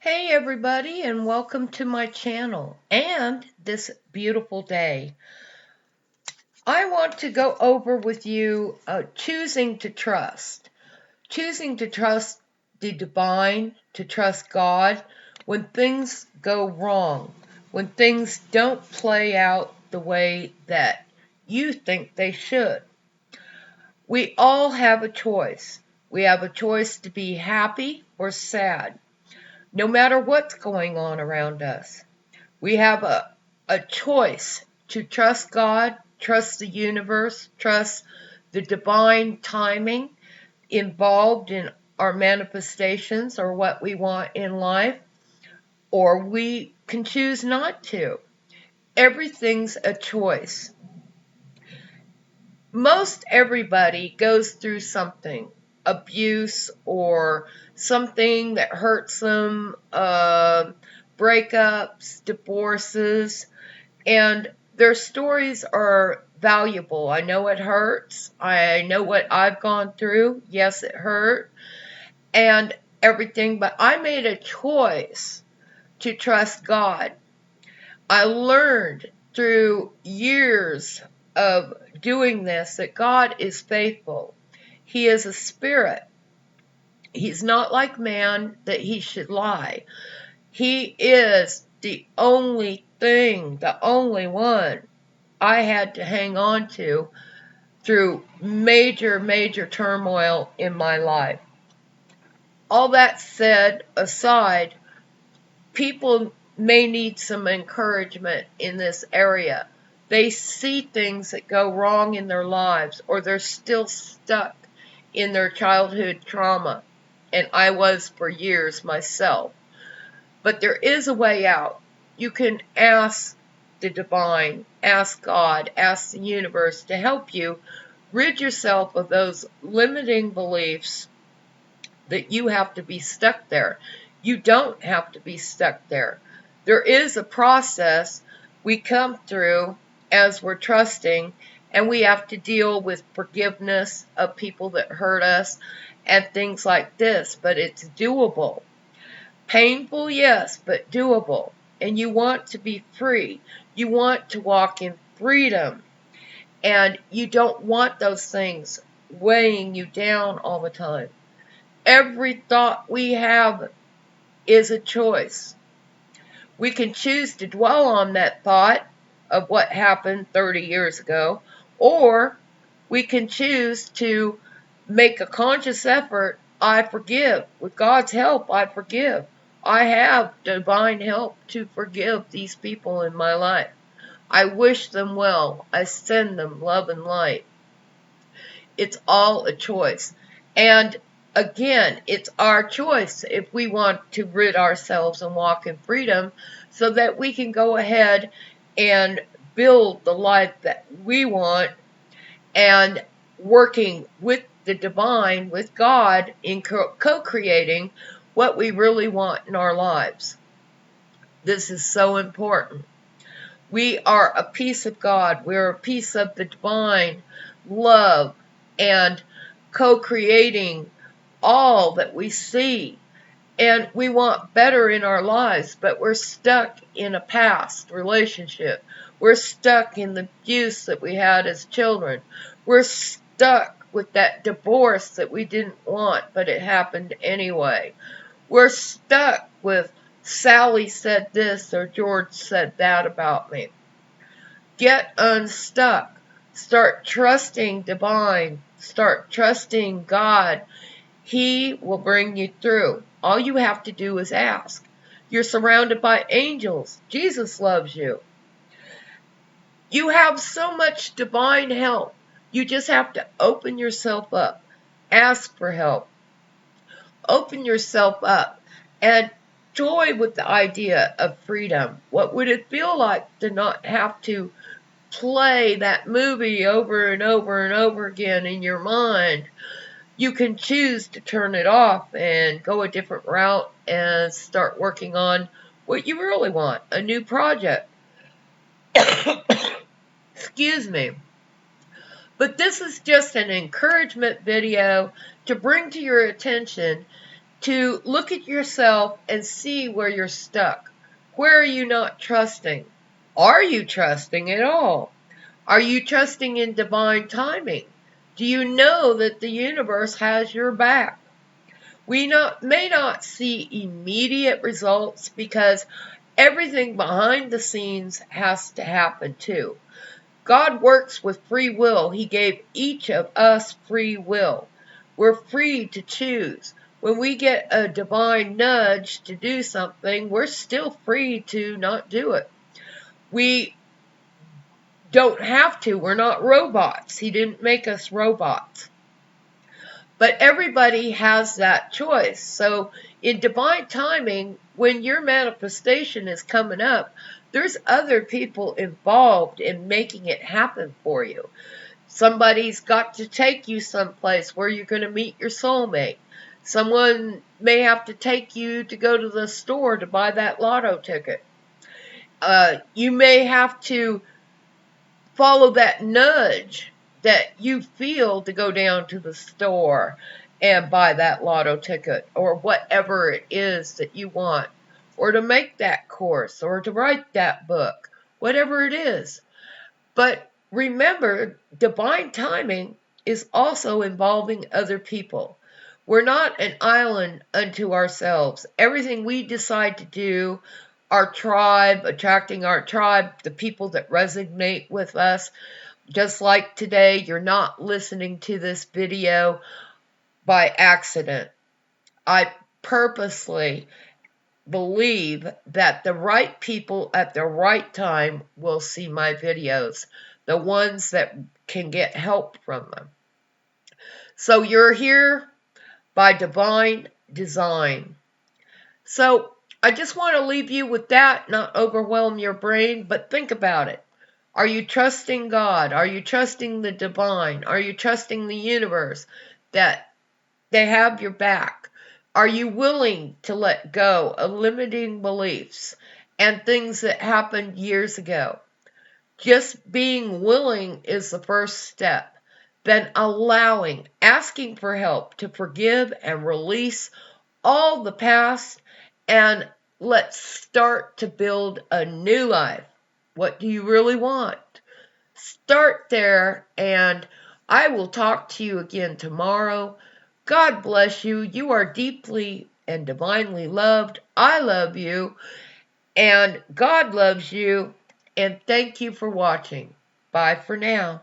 Hey everybody, and welcome to my channel and this beautiful day. I want to go over with you choosing to trust. Choosing to trust the divine, to trust God when things go wrong, when things don't play out the way that you think they should. We all have a choice. We have a choice to be happy or sad, no matter what's going on around us. We have a choice to trust God, trust the universe, trust the divine timing involved in our manifestations or what we want in life, or we can choose not to. Everything's a choice. Most everybody goes through something, abuse or something that hurts them, breakups, divorces, and their stories are valuable. I know it hurts. I know what I've gone through. Yes, it hurt and everything, but I made a choice to trust God. I learned through years of doing this that God is faithful. He is a spirit. He's not like man that he should lie. He is the only thing, the only one I had to hang on to through major turmoil in my life. All that said aside, people may need some encouragement in this area. They see things that go wrong in their lives, or they're still stuck in their childhood trauma. And I was for years myself. But there is a way out. You can ask the divine, ask God, ask the universe to help you rid yourself of those limiting beliefs that you have to be stuck there. You don't have to be stuck there. There is a process we come through as we're trusting, and we have to deal with forgiveness of people that hurt us and things like this, but it's doable. Painful, yes, but doable. And you want to be free. You want to walk in freedom. And you don't want those things weighing you down all the time. Every thought we have is a choice. We can choose to dwell on that thought of what happened 30 years ago, or we can choose to make a conscious effort. I forgive. With God's help, I forgive. I have divine help to forgive these people in my life. I wish them well. I send them love and light. It's all a choice. And again, it's our choice if we want to rid ourselves and walk in freedom so that we can go ahead and build the life that we want and working with the divine, with God, in co-creating what we really want in our lives. This is so important. We are a piece of God. We're a piece of the divine love and co-creating all that we see. And we want better in our lives, but we're stuck in a past relationship. We're stuck in the abuse that we had as children. We're stuck with that divorce that we didn't want, but it happened anyway. We're stuck with Sally said this or George said that about me. Get unstuck. Start trusting divine. Start trusting God. He will bring you through. All you have to do is ask. You're surrounded by angels. Jesus loves you. You have so much divine help. You just have to open yourself up. Ask for help. Open yourself up and toy with the idea of freedom. What would it feel like to not have to play that movie over and over and over again in your mind? You can choose to turn it off and go a different route and start working on what you really want, a new project. Excuse me. But this is just an encouragement video to bring to your attention to look at yourself and see where you're stuck. Where are you not trusting? Are you trusting at all? Are you trusting in divine timing? Do you know that the universe has your back? We may not see immediate results because everything behind the scenes has to happen too. God works with free will. He gave each of us free will. We're free to choose. When we get a divine nudge to do something, we're still free to not do it. We don't have to. We're not robots. He didn't make us robots. But everybody has that choice. So in divine timing, when your manifestation is coming up, there's other people involved in making it happen for you. Somebody's got to take you someplace where you're going to meet your soulmate. Someone may have to take you to go to the store to buy that lotto ticket. You may have to follow that nudge that you feel to go down to the store and buy that lotto ticket or whatever it is that you want, or to make that course or to write that book, whatever it is. But remember, divine timing is also involving other people. We're not an island unto ourselves. Everything we decide to do, our tribe, attracting our tribe, the people that resonate with us, just like today, you're not listening to this video by accident. I purposely believe that the right people at the right time will see my videos, the ones that can get help from them. So you're here by divine design. So I just want to leave you with that, not overwhelm your brain, but think about it. Are you trusting God? Are you trusting the divine? Are you trusting the universe that they have your back? Are you willing to let go of limiting beliefs and things that happened years ago? Just being willing is the first step. Then allowing, asking for help to forgive and release all the past, and let's start to build a new life. What do you really want? Start there, and I will talk to you again tomorrow. God bless you. You are deeply and divinely loved. I love you, and God loves you. And thank you for watching. Bye for now.